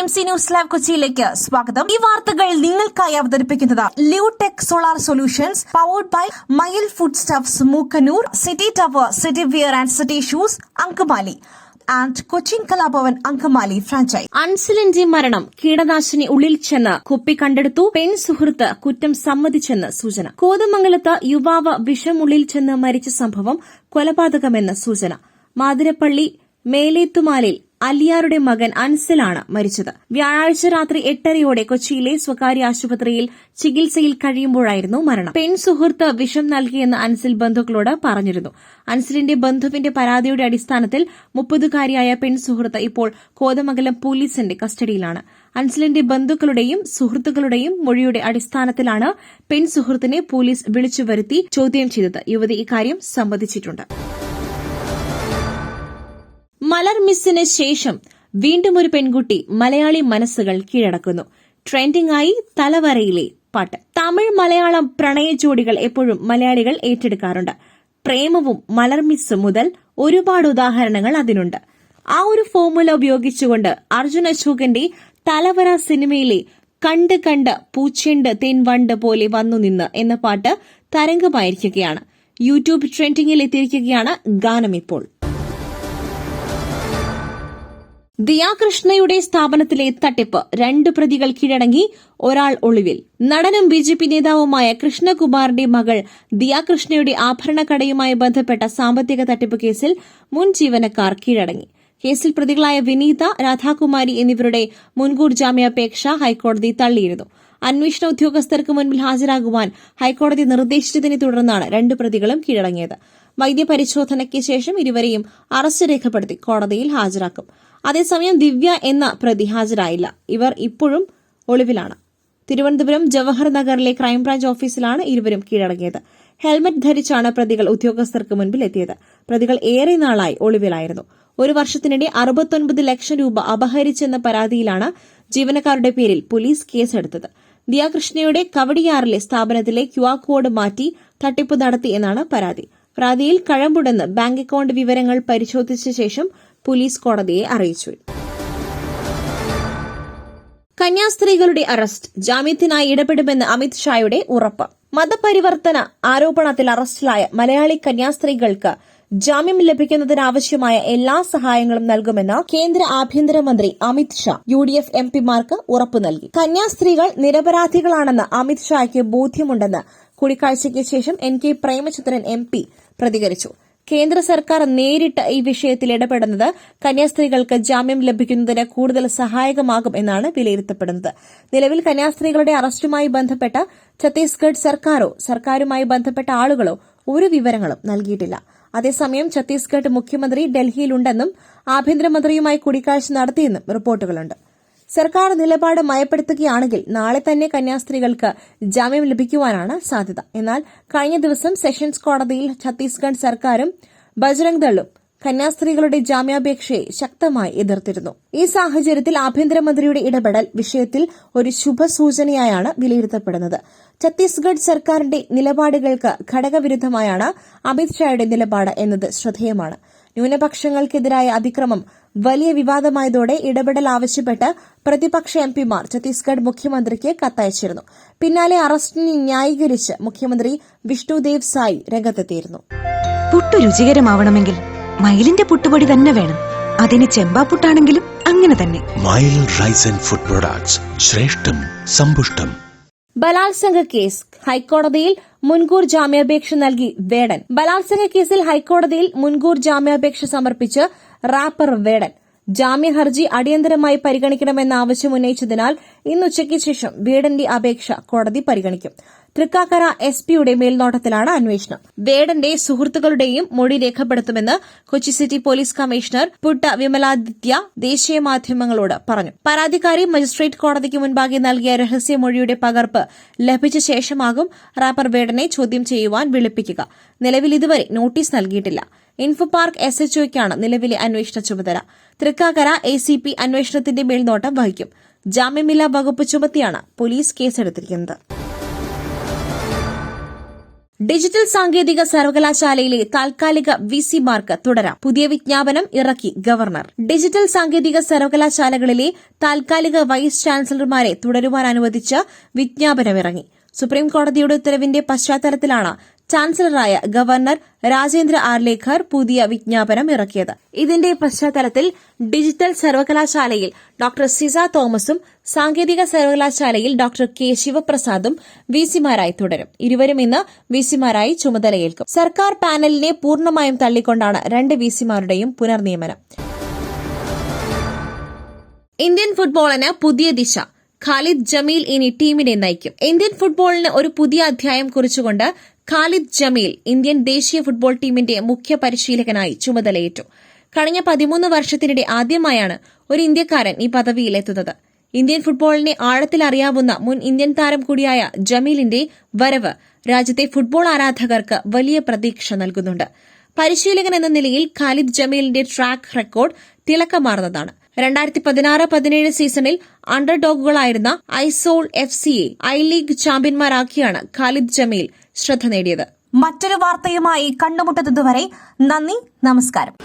TMC news live കൊച്ചിയിലേക്ക് സ്വാഗതം. ഈ വാർത്തകൾ നിങ്ങൾക്കായി അവതരിപ്പിക്കുന്നത് Lutech solar solutions, powered by Mayil food stuffs, Mookkannoor, city tower, city wear and city shoes, Angamaly and Cochin Kalabhavan Angamaly franchise. അൻസിലിന്റെ മരണം കീടനാശിനി ഉള്ളിൽ ചെന്ന് കുപ്പി കണ്ടെടുത്തു. പെൺ സുഹൃത്ത് കുറ്റം സമ്മതിച്ചെന്ന് സൂചന. കോതമംഗലത്ത് യുവാവ് വിഷമുള്ളിൽ ചെന്ന് മരിച്ച സംഭവം കൊലപാതകമെന്ന് സൂചന. മാതിരപ്പള്ളി മേലേത്തുമാലിൽ അലിയാരുടെ മകൻ അൻസിലാണ് മരിച്ചത്. വ്യാഴാഴ്ച രാത്രി 8:30 കൊച്ചിയിലെ സ്വകാര്യ ആശുപത്രിയിൽ ചികിത്സയിൽ കഴിയുമ്പോഴായിരുന്നു മരണം. പെൺ സുഹൃത്ത് വിഷം നൽകിയെന്ന് അൻസിൽ ബന്ധുക്കളോട് പറഞ്ഞിരുന്നു. അൻസിലിന്റെ ബന്ധുവിന്റെ പരാതിയുടെ അടിസ്ഥാനത്തിൽ 30-കാരിയായ പെൺ സുഹൃത്ത് ഇപ്പോൾ കോതമംഗലം പോലീസിന്റെ കസ്റ്റഡിയിലാണ്. അൻസിലിന്റെ ബന്ധുക്കളുടെയും സുഹൃത്തുക്കളുടെയും മൊഴിയുടെ അടിസ്ഥാനത്തിലാണ് പെൺ സുഹൃത്തിനെ പോലീസ് വിളിച്ചുവരുത്തി ചോദ്യം ചെയ്തത്. യുവതി ഇക്കാര്യം സമ്മതിച്ചിട്ടുണ്ട്. മലർ മിസ്സിന് ശേഷം വീണ്ടും ഒരു പെൺകുട്ടി മലയാളി മനസ്സുകൾ കീഴടക്കുന്നു. ട്രെൻഡിംഗ് ആയി തലവരയിലെ പാട്ട്. തമിഴ് മലയാളം പ്രണയ ജോഡികൾ എപ്പോഴും മലയാളികൾ ഏറ്റെടുക്കാറുണ്ട്. പ്രേമവും മലർ മിസ്സും മുതൽ ഒരുപാട് ഉദാഹരണങ്ങൾ അതിനുണ്ട്. ആ ഒരു ഫോർമുല ഉപയോഗിച്ചുകൊണ്ട് അർജുൻ അശോകന്റെ തലവര സിനിമയിലെ കണ്ട് കണ്ട് പൂച്ചെണ്ട് തേൻവണ്ട് പോലെ വന്നു നിന്ന് എന്ന പാട്ട് തരംഗമായിരിക്കുകയാണ്. യൂട്യൂബ് ട്രെൻഡിംഗിൽ എത്തിയിരിക്കുകയാണ് ഗാനം ഇപ്പോൾ. ദിയാകൃഷ്ണയുടെ സ്ഥാപനത്തിലെ തട്ടിപ്പ്. 2 പ്രതികൾ കീഴടങ്ങി, ഒരാൾ ഒളിവിൽ. നടനും BJP നേതാവുമായ കൃഷ്ണകുമാറിന്റെ മകൾ ദിയാകൃഷ്ണയുടെ ആഭരണക്കടയുമായി ബന്ധപ്പെട്ട സാമ്പത്തിക തട്ടിപ്പ് കേസിൽ മുൻ ജീവനക്കാർ കീഴടങ്ങി. കേസിൽ പ്രതികളായ വിനീത, രാധാകുമാരി എന്നിവരുടെ മുൻകൂർ ജാമ്യാപേക്ഷ ഹൈക്കോടതി തള്ളിയിരുന്നു. അന്വേഷണ ഉദ്യോഗസ്ഥർക്ക് മുൻപിൽ ഹാജരാകുവാൻ ഹൈക്കോടതി നിർദ്ദേശിച്ചതിനെ തുടർന്നാണ് 2 പ്രതികളും കീഴടങ്ങിയത്. വൈദ്യപരിശോധനയ്ക്ക് ശേഷം ഇരുവരെയും അറസ്റ്റ് രേഖപ്പെടുത്തി കോടതിയിൽ ഹാജരാക്കും. അതേസമയം ദിവ്യ എന്ന പ്രതി ഹാജരായില്ല. ഇവർ ഇപ്പോഴും ഒളിവിലാണ്. തിരുവനന്തപുരം ജവഹർ നഗറിലെ ക്രൈംബ്രാഞ്ച് ഓഫീസിലാണ് ഇരുവരും കീഴടങ്ങിയത്. ഹെൽമറ്റ് ധരിച്ചാണ് പ്രതികൾ ഉദ്യോഗസ്ഥർക്ക് മുൻപിൽ എത്തിയത്. പ്രതികൾ ഏറെ നാളായി ഒളിവിലായിരുന്നു. 1 വർഷത്തിനിടെ 69 ലക്ഷം രൂപ അപഹരിച്ചെന്ന പരാതിയിലാണ് ജീവനക്കാരുടെ പേരിൽ പോലീസ് കേസെടുത്തത്. ദിയാകൃഷ്ണയുടെ കവടിയാറിലെ സ്ഥാപനത്തിലെ QR കോഡ് മാറ്റി തട്ടിപ്പ് നടത്തി എന്നാണ് പരാതി. പരാതിയിൽ കഴമ്പുണ്ടെന്ന് ബാങ്ക് അക്കൌണ്ട് വിവരങ്ങൾ പരിശോധിച്ച ശേഷം പോലീസ് കോടതിയെ അറിയിച്ചു. കന്യാസ്ത്രീകളുടെ അറസ്റ്റ്. ജാമ്യത്തിനായി ഇടപെടുമെന്ന് അമിത്ഷായുടെ ഉറപ്പ്. മതപരിവർത്തന ആരോപണത്തിൽ അറസ്റ്റിലായ മലയാളി കന്യാസ്ത്രീകൾക്ക് ജാമ്യം ലഭിക്കുന്നതിനാവശ്യമായ എല്ലാ സഹായങ്ങളും നൽകുമെന്ന് കേന്ദ്ര ആഭ്യന്തരമന്ത്രി അമിത്ഷാ UDF MPമാർക്ക് ഉറപ്പു നൽകി. കന്യാസ്ത്രീകൾ നിരപരാധികളാണെന്ന് അമിത്ഷായ്ക്ക് ബോധ്യമുണ്ടെന്ന് കൂടിക്കാഴ്ചയ്ക്ക് ശേഷം NK പ്രേമചന്ദ്രൻ MP പ്രതികരിച്ചു. കേന്ദ്ര സർക്കാർ നേരിട്ട് ഈ വിഷയത്തിൽ ഇടപെടുന്നത് കന്യാസ്ത്രീകൾക്ക് ജാമ്യം ലഭിക്കുന്നതിന് കൂടുതൽ സഹായകമാകും എന്നാണ് വിലയിരുത്തപ്പെടുന്നത്. നിലവിൽ കന്യാസ്ത്രീകളുടെ അറസ്റ്റുമായി ബന്ധപ്പെട്ട ഛത്തീസ്ഗഡ് സർക്കാരോ സർക്കാരുമായി ബന്ധപ്പെട്ട ആളുകളോ ഒരു വിവരങ്ങളും നൽകിയിട്ടില്ല. അതേസമയം ഛത്തീസ്ഗഡ് മുഖ്യമന്ത്രി ഡൽഹിയിലുണ്ടെന്നും ആഭ്യന്തരമന്ത്രിയുമായി കൂടിക്കാഴ്ച നടത്തിയെന്നും റിപ്പോർട്ടുകളുണ്ട്. സർക്കാർ നിലപാട് മയപ്പെടുത്തുകയാണെങ്കിൽ നാളെ തന്നെ കന്യാസ്ത്രീകൾക്ക് ജാമ്യം ലഭിക്കുവാനാണ് സാധ്യത. എന്നാൽ കഴിഞ്ഞ ദിവസം സെഷൻസ് കോടതിയിൽ ഛത്തീസ്ഗഡ് സർക്കാരും ബജ്രംഗ് ദളും കന്യാസ്ത്രീകളുടെ ജാമ്യാപേക്ഷയെ ശക്തമായി എതിർത്തിരുന്നു. ഈ സാഹചര്യത്തിൽ ആഭ്യന്തരമന്ത്രിയുടെ ഇടപെടൽ വിഷയത്തിൽ ഒരു ശുഭസൂചനയായാണ് വിലയിരുത്തപ്പെടുന്നത്. ഛത്തീസ്ഗഡ് സർക്കാരിന്റെ നിലപാടുകൾക്ക് ഘടകവിരുദ്ധമായാണ് അമിത്ഷായുടെ നിലപാട് എന്നത് ശ്രദ്ധേയമാണ്. ന്യൂനപക്ഷങ്ങൾക്കെതിരായ അതിക്രമം വലിയ വിവാദമായതോടെ ഇടപെടൽ ആവശ്യപ്പെട്ട് പ്രതിപക്ഷ MPമാർ ഛത്തീസ്ഗഡ് മുഖ്യമന്ത്രിക്ക് കത്തയച്ചിരുന്നു. പിന്നാലെ അറസ്റ്റിനെ ന്യായീകരിച്ച് മുഖ്യമന്ത്രി വിഷ്ണുദേവ് സായി രംഗത്തെത്തിയിരുന്നു. പുട്ടു രുചികരമാവണമെങ്കിൽ മയിലിന്റെ പുട്ടുപൊടി തന്നെ വേണം. അതിന് ചെമ്പാപ്പുട്ടാണെങ്കിലും അങ്ങനെ തന്നെ. മയിൽ റൈസ് ആൻഡ് ഫുഡ് പ്രൊഡക്ട്സ്, ശ്രേഷ്ഠം സമ്പുഷ്ടം. ബലാത്സംഗ കേസ്. ഹൈക്കോടതിയിൽ മുൻകൂർ ജാമ്യാപേക്ഷ നൽകി വേടൻ. ബലാത്സംഗ കേസിൽ ഹൈക്കോടതിയിൽ മുൻകൂർ ജാമ്യാപേക്ഷ സമർപ്പിച്ച് റാപ്പർ വേടൻ. ജാമ്യഹർജി അടിയന്തരമായി പരിഗണിക്കണമെന്ന ആവശ്യം ഉന്നയിച്ചതിനാൽ ഇന്ന് ഉച്ചയ്ക്ക് ശേഷം വേടന്റെ അപേക്ഷ കോടതി പരിഗണിക്കും. തൃക്കാക്കര SPയുടെ മേൽനോട്ടത്തിലാണ് അന്വേഷണം. വേടന്റെ സുഹൃത്തുക്കളുടെയും മൊഴി രേഖപ്പെടുത്തുമെന്ന് Kochi city police commissioner Putta Vimaladitya ദേശീയ മാധ്യമങ്ങളോട് പറഞ്ഞു. പരാതിക്കാരി മജിസ്ട്രേറ്റ് കോടതിക്ക് മുൻപാകെ നൽകിയ രഹസ്യമൊഴിയുടെ പകർപ്പ് ലഭിച്ച ശേഷമാകും റാപ്പർ വേടനെ ചോദ്യം ചെയ്യുവാൻ വിളിപ്പിക്കുക. നിലവിൽ ഇതുവരെ നോട്ടീസ് നൽകിയിട്ടില്ല. ഇൻഫോ പാർക്ക് SHOയ്ക്കാണ് നിലവിലെ അന്വേഷണ ചുമതല. തൃക്കാക്കര ACP അന്വേഷണത്തിന്റെ മേൽനോട്ടം വഹിക്കും. ജാമ്യമില്ലാ വകുപ്പ് ചുമത്തിയാണ് പോലീസ് കേസെടുത്തിരിക്കുന്നത്. ഡിജിറ്റൽ സാങ്കേതിക സർവകലാശാലയിലെ താൽക്കാലിക വിസിമാർക്ക് തുടരാം. പുതിയ വിജ്ഞാപനം ഇറക്കി ഗവർണർ. ഡിജിറ്റൽ സാങ്കേതിക സർവകലാശാലകളിലെ താൽക്കാലിക വൈസ് ചാൻസലർമാരെ തുടരുവാൻ അനുവദിച്ച വിജ്ഞാപനമിറങ്ങി. സുപ്രീംകോടതിയുടെ ഉത്തരവിന്റെ പശ്ചാത്തലത്തിലാണ് ചാൻസലറായ ഗവർണർ രാജേന്ദ്ര ആർലേക്കർ പുതിയ വിജ്ഞാപനം ഇറക്കിയത്. ഇതിന്റെ പശ്ചാത്തലത്തിൽ ഡിജിറ്റൽ സർവകലാശാലയിൽ ഡോക്ടർ സിസ തോമസും സാങ്കേതിക സർവകലാശാലയിൽ ഡോക്ടർ കെ ശിവപ്രസാദും വിസിമാരായി തുടരും. ഇരുവരും ഇന്ന് വിസിമാരായി ചുമതലയേൽക്കും. സർക്കാർ പാനലിനെ പൂർണ്ണമായും തള്ളിക്കൊണ്ടാണ് രണ്ട് വിസിമാരുടെയും പുനർനിയമനം. ഇന്ത്യൻ ഫുട്ബോളിന് പുതിയ ദിശ. ഖാലിദ് ജമീൽ ഇനി ടീമിനെ നയിക്കും. ഇന്ത്യൻ ഫുട്ബോളിന് ഒരു പുതിയ അധ്യായം കുറിച്ചുകൊണ്ട് ഖാലിദ് ജമീൽ ഇന്ത്യൻ ദേശീയ ഫുട്ബോൾ ടീമിന്റെ മുഖ്യ പരിശീലകനായി ചുമതലയേറ്റു. കഴിഞ്ഞ 13 വർഷത്തിനിടെ ആദ്യമായാണ് ഒരു ഇന്ത്യക്കാരൻ ഈ പദവിയിലെത്തുന്നത്. ഇന്ത്യൻ ഫുട്ബോളിനെ ആഴത്തിൽ അറിയാവുന്ന മുൻ ഇന്ത്യൻ താരം കൂടിയായ ജമീലിന്റെ വരവ് രാജ്യത്തെ ഫുട്ബോൾ ആരാധകർക്ക് വലിയ പ്രതീക്ഷ നൽകുന്നുണ്ട്. പരിശീലകൻ എന്ന നിലയിൽ ഖാലിദ് ജമീലിന്റെ ട്രാക്ക് റെക്കോർഡ് തിളക്കമാർന്നതാണ്. 2016-17 സീസണിൽ അണ്ടർഡോഗുകളായിരുന്ന ഐസോൾ എഫ്സിയെ ഐ ലീഗ് ചാമ്പ്യന്മാരാക്കിയാണ് ഖാലിദ് ജമീൽ ശ്രദ്ധ നേടിയത്. മറ്റൊരു വാർത്തയുമായി കണ്ടുമുട്ടുന്നതുവരെ നന്ദി, നമസ്കാരം.